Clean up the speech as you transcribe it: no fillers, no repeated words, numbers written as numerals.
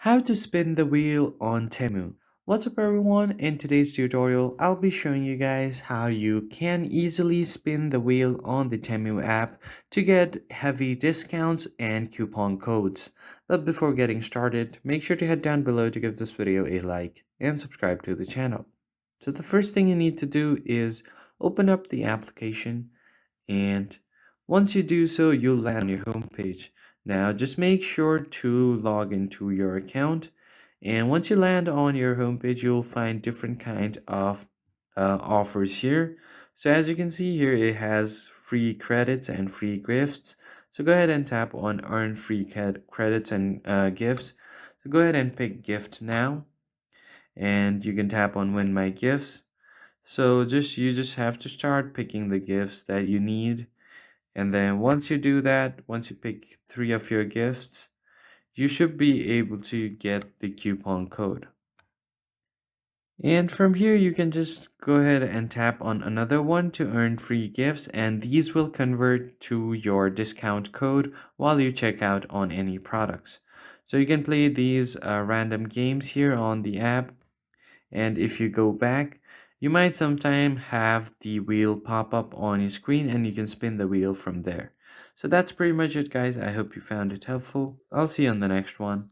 How to spin the wheel on Temu. What's up everyone? In today's tutorial, I'll be showing you guys how you can easily spin the wheel on the Temu app to get heavy discounts and coupon codes. But before getting started, make sure to head down below to give this video a like and subscribe to the channel. So the first thing you need to do is open up the application, and once you do so, you'll land on your home page. Now just make sure to log into your account, and once you land on your home page, you'll find different kinds of offers here. So as you can see here, it has free credits and free gifts. So go ahead and tap on earn free credits and gifts. So go ahead and pick gift now, and you can tap on win my gifts. So you just have to start picking the gifts that you need, and then once you do that, once you pick three of your gifts, you should be able to get the coupon code. And from here, you can just go ahead and tap on another one to earn free gifts, and these will convert to your discount code while you check out on any products. So you can play these random games here on the app, and if you go back, you might sometime have the wheel pop up on your screen and you can spin the wheel from there. So that's pretty much it, guys. I hope you found it helpful. I'll see you on the next one.